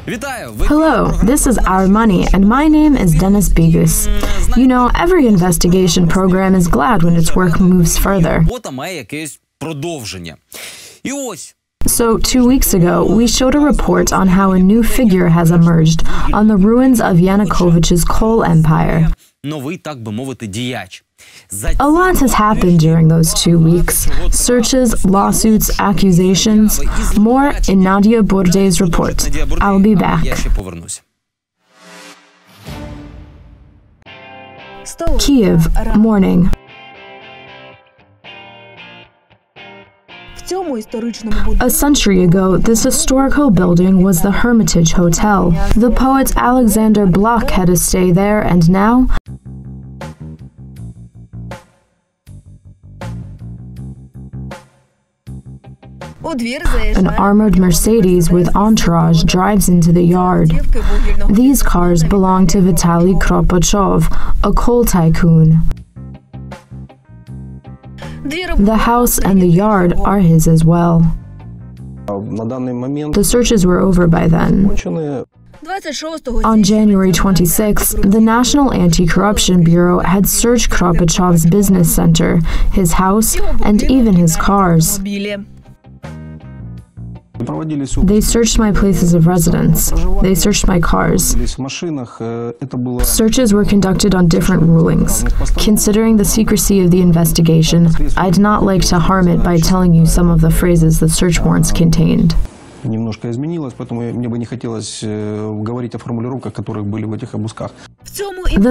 Hello, this is Our Money, and my name is Dennis Bihus. You know, every investigation program is glad when its work moves further. So, 2 weeks ago, we showed a report on how a new figure has emerged on the ruins of Yanukovych's coal empire. A lot has happened during those 2 weeks. Searches, lawsuits, accusations. More in Nadia Burday's report. I'll be back. Kiev, morning. A century ago, this historical building was the Hermitage Hotel. The poet Alexander Blok had a stay there, and now an armored Mercedes with entourage drives into the yard. These cars belong to Vitaliy Kropachov, a coal tycoon. The house and the yard are his as well. The searches were over by then. On January 26, the National Anti-Corruption Bureau had searched Kropachov's business center, his house, and even his cars. They searched my places of residence. They searched my cars. Searches were conducted on different rulings. Considering the secrecy of the investigation, I'd not like to harm it by telling you some of the phrases the search warrants contained. The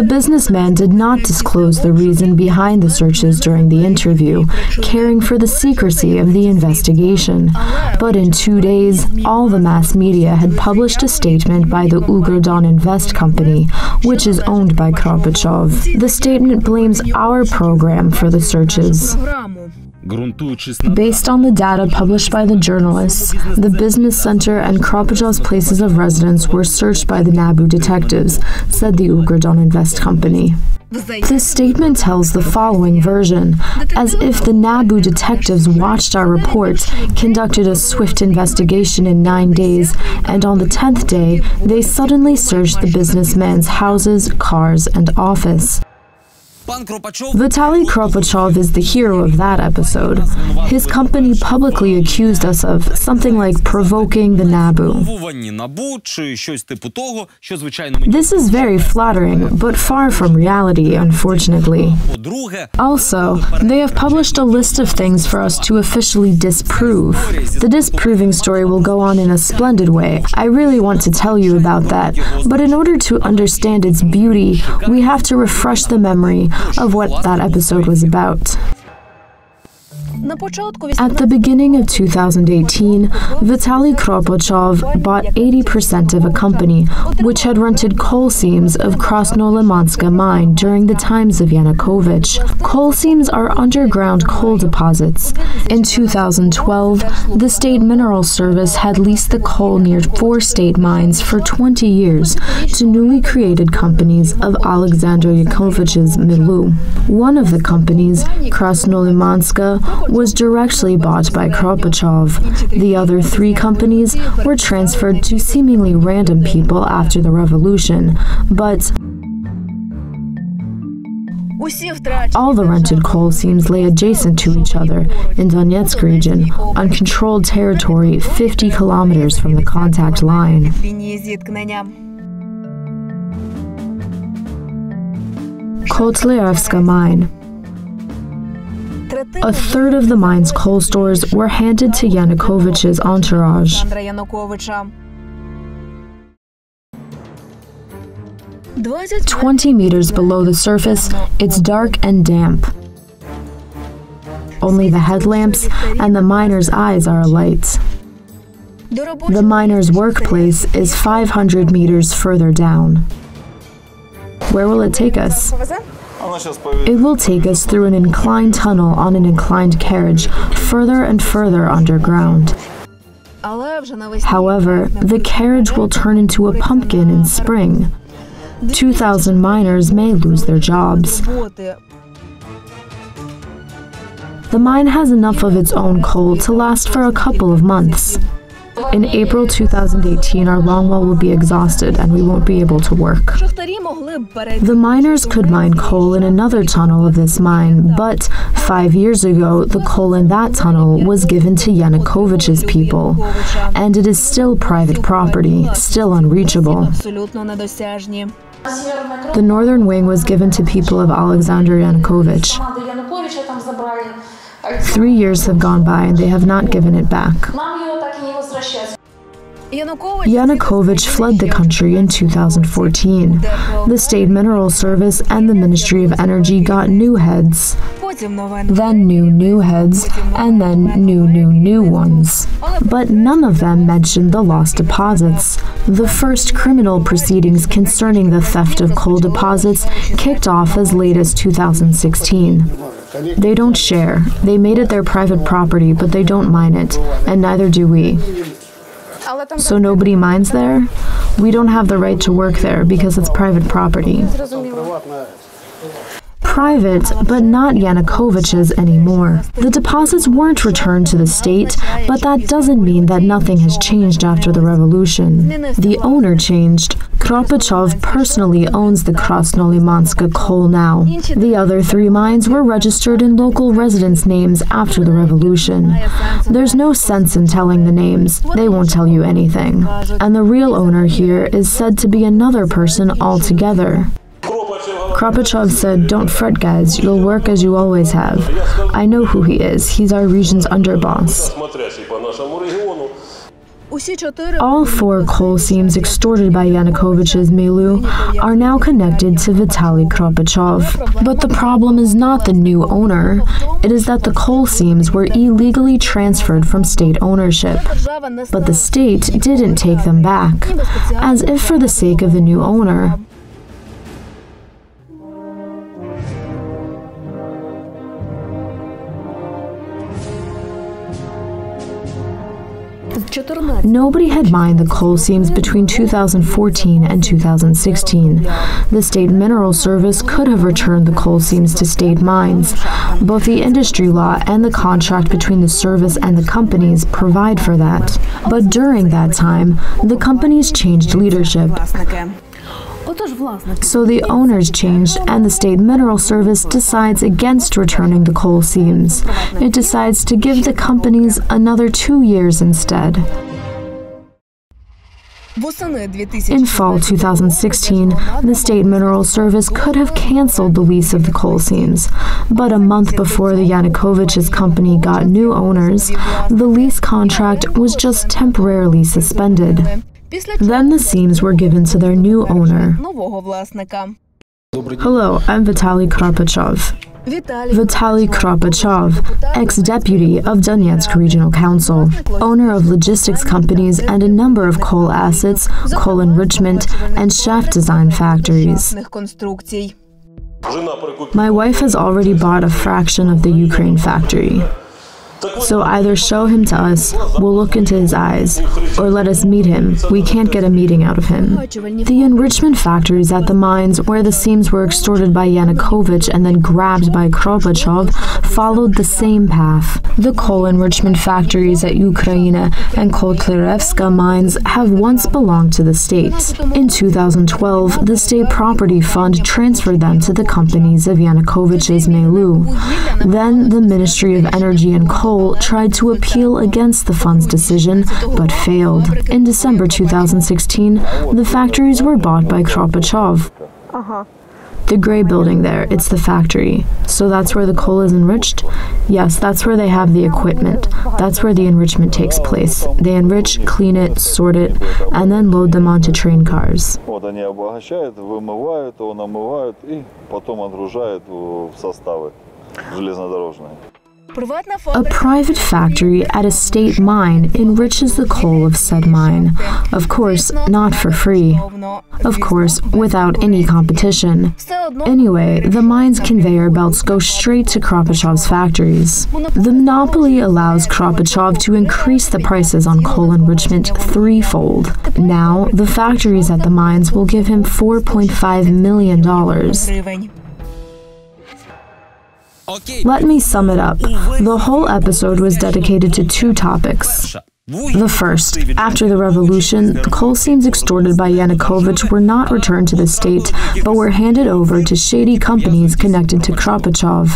businessman did not disclose the reason behind the searches during the interview, caring for the secrecy of the investigation. But in 2 days, all the mass media had published a statement by the Ugrodon Invest company, which is owned by Kropachov. The statement blames our program for the searches. Based on the data published by the journalists, the business center and Kropachov's places of residence were searched by the NABU detectives, said the Ugrodon Invest company. This statement tells the following version, as if the NABU detectives watched our report, conducted a swift investigation in 9 days, and on the 10th day, they suddenly searched the businessman's houses, cars, and office. Vitaliy Kropachov is the hero of that episode. His company publicly accused us of something like provoking the NABU. This is very flattering, but far from reality, unfortunately. Also, they have published a list of things for us to officially disprove. The disproving story will go on in a splendid way. I really want to tell you about that, but in order to understand its beauty, we have to refresh the memory of what that episode was about. At the beginning of 2018, Vitaliy Kropachov bought 80% of a company which had rented coal seams of Krasnolimanska mine during the times of Yanukovych. Coal seams are underground coal deposits. In 2012, the State Mineral Service had leased the coal near 4 state mines for 20 years to newly created companies of Alexander Yanukovych's Milieu. One of the companies, Krasnolimanska, was directly bought by Kropachov. The other 3 companies were transferred to seemingly random people after the revolution, but all the rented coal seams lay adjacent to each other in Donetsk region, uncontrolled territory 50 kilometers from the contact line. Kotlyarevska mine. A third of the mine's coal stores were handed to Yanukovych's entourage. 20 meters below the surface, it's dark and damp. Only the headlamps and the miners' eyes are alight. The miners' workplace is 500 meters further down. Where will it take us? It will take us through an inclined tunnel on an inclined carriage, further and further underground. However, the carriage will turn into a pumpkin in spring. 2,000 miners may lose their jobs. The mine has enough of its own coal to last for a couple of months. In April 2018, our longwall will be exhausted and we won't be able to work. The miners could mine coal in another tunnel of this mine, but 5 years ago, the coal in that tunnel was given to Yanukovych's people, and it is still private property, still unreachable. The northern wing was given to people of Alexander Yanukovych. 3 years have gone by and they have not given it back. Yanukovych fled the country in 2014. The State Mineral Service and the Ministry of Energy got new heads, then new heads, and then new ones. But none of them mentioned the lost deposits. The first criminal proceedings concerning the theft of coal deposits kicked off as late as 2016. They don't share. They made it their private property, but they don't mine it, and neither do we. So nobody mines there? We don't have the right to work there because it's private property. Private, but not Yanukovych's anymore. The deposits weren't returned to the state, but that doesn't mean that nothing has changed after the revolution. The owner changed. Kropachov personally owns the Krasnolimanska coal now. The other 3 mines were registered in local residents' names after the revolution. There's no sense in telling the names. They won't tell you anything. And the real owner here is said to be another person altogether. Kropachov said, "Don't fret, guys, you'll work as you always have. I know who he is. He's our region's underboss." All 4 coal seams extorted by Yanukovych's milieu are now connected to Vitaliy Kropachov. But the problem is not the new owner. It is that the coal seams were illegally transferred from state ownership. But the state didn't take them back, as if for the sake of the new owner. Nobody had mined the coal seams between 2014 and 2016. The State Mineral Service could have returned the coal seams to state mines. Both the industry law and the contract between the service and the companies provide for that. But during that time, the companies changed leadership. So the owners changed, and the State Mineral Service decides against returning the coal seams. It decides to give the companies another 2 years instead. In fall 2016, the State Mineral Service could have canceled the lease of the coal seams, but a month before the Yanukovych's company got new owners, the lease contract was just temporarily suspended. Then the seams were given to their new owner. Hello, I'm Vitaliy Kropachov. Vitaliy Kropachov, ex-deputy of Donetsk Regional Council, owner of logistics companies and a number of coal assets, coal enrichment, and shaft design factories. My wife has already bought a fraction of the Ukraine factory. So either show him to us, we'll look into his eyes, or let us meet him. We can't get a meeting out of him. The enrichment factories at the mines where the seams were extorted by Yanukovych and then grabbed by Kropachov followed the same path. The coal enrichment factories at Ukraina and Kotlярevska mines have once belonged to the state. In 2012, the State Property Fund transferred them to the companies of Yanukovych's milieu. Then the Ministry of Energy and Coal tried to appeal against the fund's decision, but failed. In December 2016, the factories were bought by Kropachov. The gray building there, it's the factory. So that's where the coal is enriched? Yes, that's where they have the equipment. That's where the enrichment takes place. They enrich, clean it, sort it, and then load them onto train cars. A private factory at a state mine enriches the coal of said mine. Of course, not for free. Of course, without any competition. Anyway, the mine's conveyor belts go straight to Kropachov's factories. The monopoly allows Kropachov to increase the prices on coal enrichment threefold. Now, the factories at the mines will give him $4.5 million. Let me sum it up. The whole episode was dedicated to two topics: The first, after the revolution, the coal seams extorted by Yanukovych were not returned to the state, but were handed over to shady companies connected to Kropachov.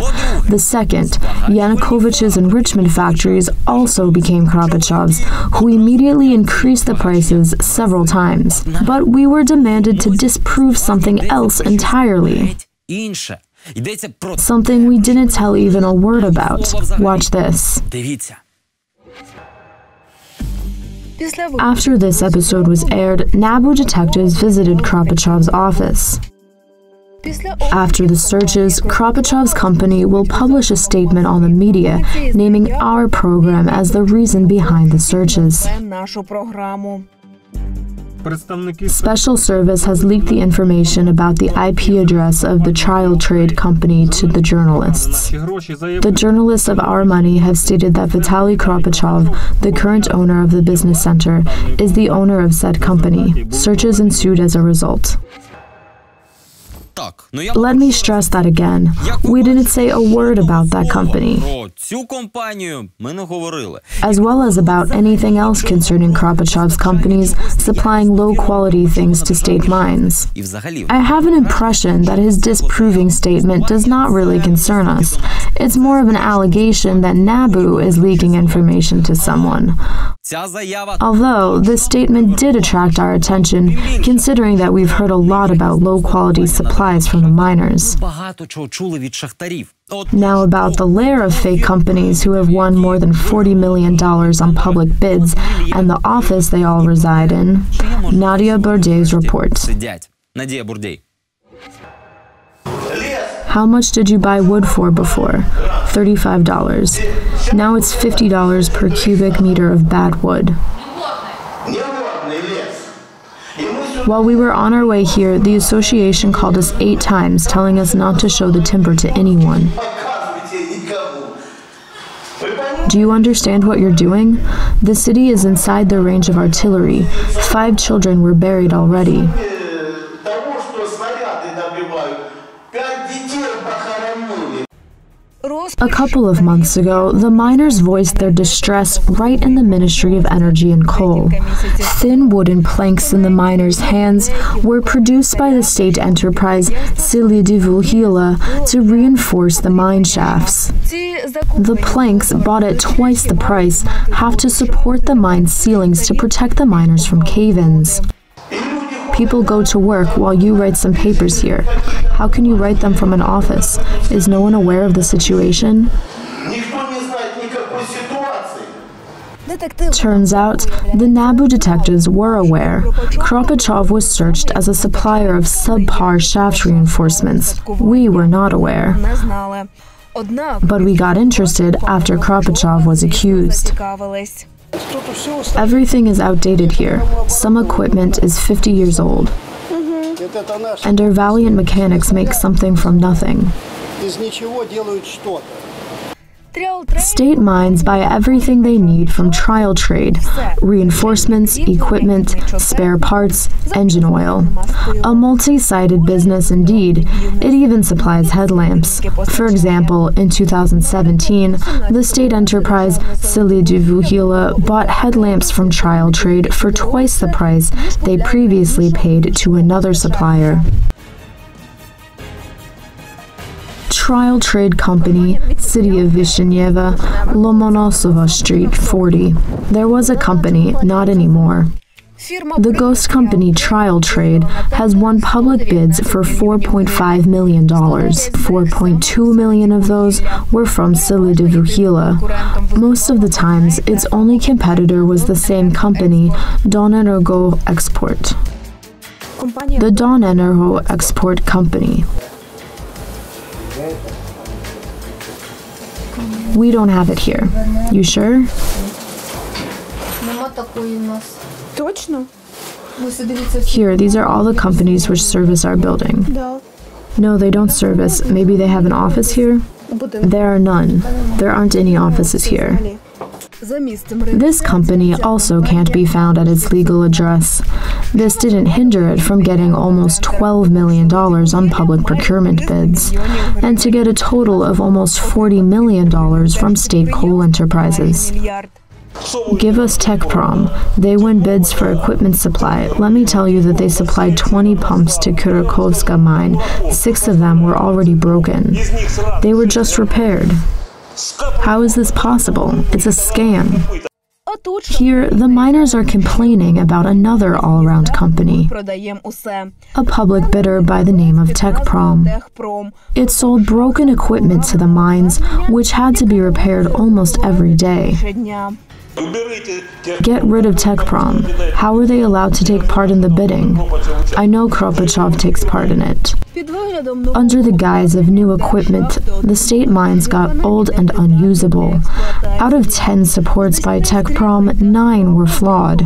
The second, Yanukovych's enrichment factories also became Kropachov's, who immediately increased the prices several times. But we were demanded to disprove something else entirely. Something we didn't tell even a word about. Watch this. After this episode was aired, NABU detectives visited Kropachov's office. After the searches, Kropachov's company will publish a statement on the media naming our program as the reason behind the searches. Special Service has leaked the information about the IP address of the child trade company to the journalists. The journalists of Our Money have stated that Vitaliy Kropachov, the current owner of the business center, is the owner of said company. Searches ensued as a result. Let me stress that again. We didn't say a word about that company, as well as about anything else concerning Kropachov's companies supplying low-quality things to state mines. I have an impression that his disproving statement does not really concern us. It's more of an allegation that NABU is leaking information to someone. Although this statement did attract our attention, considering that we've heard a lot about low-quality supplies from the miners. Now about the layer of fake companies who have won more than $40 million on public bids and the office they all reside in. Nadia Bourdais report. How much did you buy wood for before? $35. Now it's $50 per cubic meter of bad wood. While we were on our way here, the association called us 8 times, telling us not to show the timber to anyone. Do you understand what you're doing? The city is inside the range of artillery. 5 children were buried already. A couple of months ago, the miners voiced their distress right in the Ministry of Energy and Coal. Thin wooden planks in the miners' hands were produced by the state enterprise Vitaliy Kropachov to reinforce the mine shafts. The planks, bought at twice the price, have to support the mine ceilings to protect the miners from cave-ins. People go to work while you write some papers here. How can you write them from an office? Is no one aware of the situation? Turns out, the NABU detectives were aware. Kropachov was searched as a supplier of subpar shaft reinforcements. We were not aware. But we got interested after Kropachov was accused. Everything is outdated here. Some equipment is 50 years old. And our valiant mechanics make something from nothing. State mines buy everything they need from trial trade, reinforcements, equipment, spare parts, engine oil. A multi-sided business indeed. It even supplies headlamps. For example, in 2017, the state enterprise Vitaliy Kropachov bought headlamps from trial trade for twice the price they previously paid to another supplier. Trial Trade Company, City of Vishneva, Lomonosova Street, 40. There was a company, not anymore. The ghost company Trial Trade has won public bids for $4.5 million. $4.2 million of those were from Vitaliy Kropachov. Most of the times, its only competitor was the same company, Donenergo Export. The Donenergo Export Company. We don't have it here. You sure? Here, these are all the companies which service our building. No, they don't service. Maybe they have an office here? There are none. There aren't any offices here. This company also can't be found at its legal address. This didn't hinder it from getting almost $12 million on public procurement bids, and to get a total of almost $40 million from state coal enterprises. Give us Techprom. They win bids for equipment supply. Let me tell you that they supplied 20 pumps to Kurakovska mine. 6 of them were already broken. They were just repaired. How is this possible? It's a scam. Here, the miners are complaining about another all-around company, a public bidder by the name of Techprom. It sold broken equipment to the mines, which had to be repaired almost every day. Get rid of Techprom. How are they allowed to take part in the bidding? I know Kropachov takes part in it. Under the guise of new equipment, the state mines got old and unusable. Out of 10 supports by Techprom, 9 were flawed.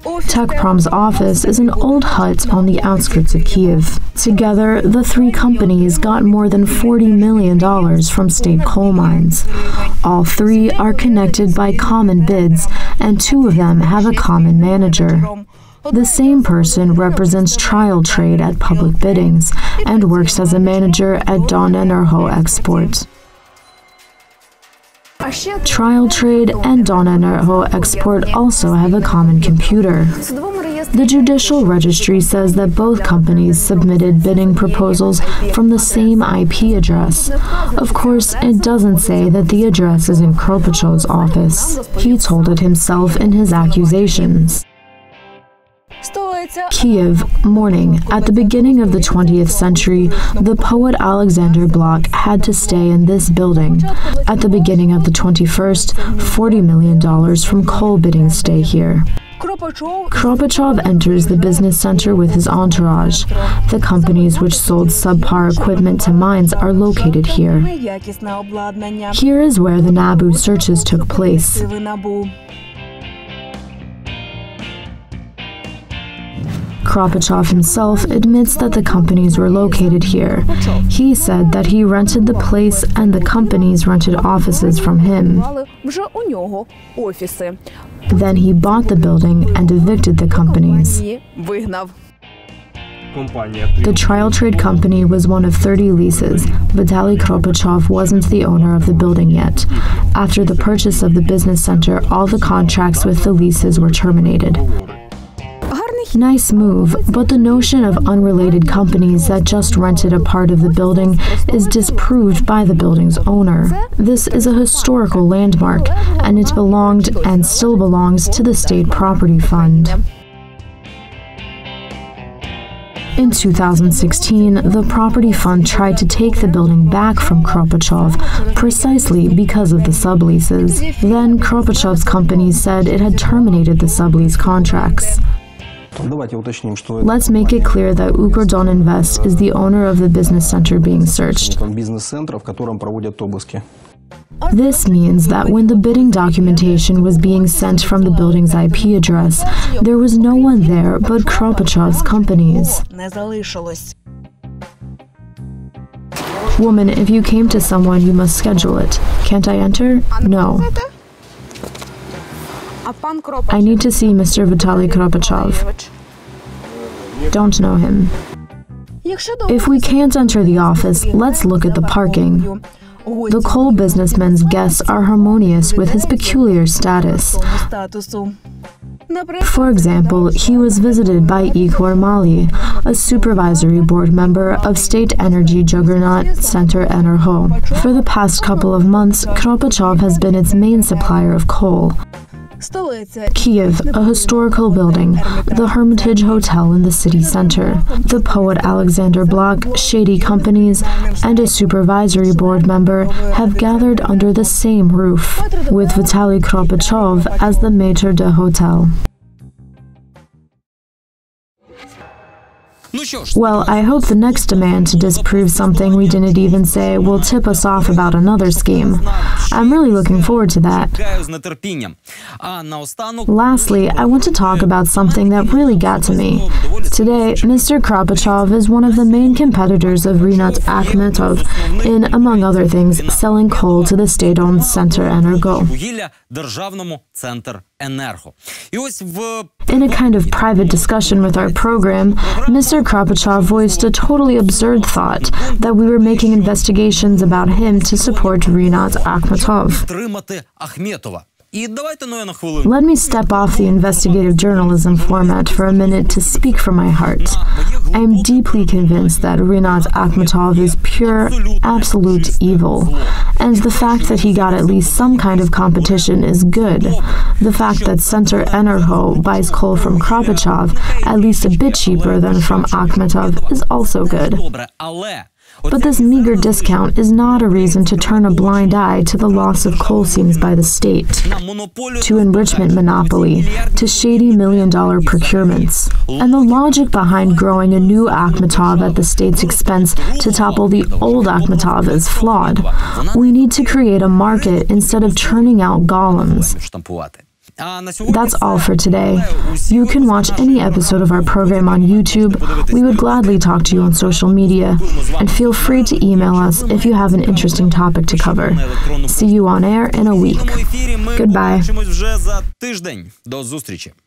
Techprom's office is an old hut on the outskirts of Kiev. Together, the 3 companies got more than $40 million from state coal mines. All 3 are connected by common bids, and 2 of them have a common manager. The same person represents trial trade at public biddings and works as a manager at Donenergo Export. Trial Trade and Donenergo Export also have a common computer. The judicial registry says that both companies submitted bidding proposals from the same IP address. Of course, it doesn't say that the address is in Kropachov's office. He told it himself in his accusations. Kiev, morning. At the beginning of the 20th century, the poet Alexander Blok had to stay in this building. At the beginning of the 21st, $40 million from coal bidding stay here. Kropachov enters the business center with his entourage. The companies which sold subpar equipment to mines are located here. Here is where the NABU searches took place. Kropachov himself admits that the companies were located here. He said that he rented the place and the companies rented offices from him. Then he bought the building and evicted the companies. The trial trade company was one of 30 leases. Vitaliy Kropachov wasn't the owner of the building yet. After the purchase of the business center, all the contracts with the leases were terminated. Nice move, but the notion of unrelated companies that just rented a part of the building is disproved by the building's owner. This is a historical landmark, and it belonged and still belongs to the State Property Fund. In 2016, the Property Fund tried to take the building back from Kropachov precisely because of the subleases. Then Kropachov's company said it had terminated the sublease contracts. Let's make it clear that Ukrdon is the owner of the business center being searched. This means that when the bidding documentation was being sent from the building's IP address, there was no one there but Kropachov's companies. Woman, if you came to someone, you must schedule it. Can't I enter? No. I need to see Mr. Vitaliy Kropachov. Don't know him. If we can't enter the office, let's look at the parking. The coal businessman's guests are harmonious with his peculiar status. For example, he was visited by Igor Mali, a supervisory board member of state energy juggernaut Center Energo. For the past couple of months, Kropachov has been its main supplier of coal. Kiev, a historical building, the Hermitage Hotel in the city center, the poet Alexander Blok, shady companies, and a supervisory board member have gathered under the same roof, with Vitaliy Kropachov as the maître de hotel. Well, I hope the next demand to disprove something we didn't even say will tip us off about another scheme. I'm really looking forward to that. Lastly, I want to talk about something that really got to me. Today, Mr. Kropachov is one of the main competitors of Rinat Akhmetov in, among other things, selling coal to the state-owned Center Energo. In a kind of private discussion with our program, Mr. Kropachov voiced a totally absurd thought that we were making investigations about him to support Rinat Akhmetov. Let me step off the investigative journalism format for a minute to speak from my heart. I am deeply convinced that Rinat Akhmetov is pure, absolute evil, and the fact that he got at least some kind of competition is good. The fact that Center Energo buys coal from Kropachov at least a bit cheaper than from Akhmetov is also good. But this meager discount is not a reason to turn a blind eye to the loss of coal seams by the state, to enrichment monopoly, to shady million-dollar procurements. And the logic behind growing a new Akhmetov at the state's expense to topple the old Akhmetov is flawed. We need to create a market instead of churning out golems. That's all for today. You can watch any episode of our program on YouTube. We would gladly talk to you on social media. And feel free to email us if you have an interesting topic to cover. See you on air in a week. Goodbye. До зустрічі.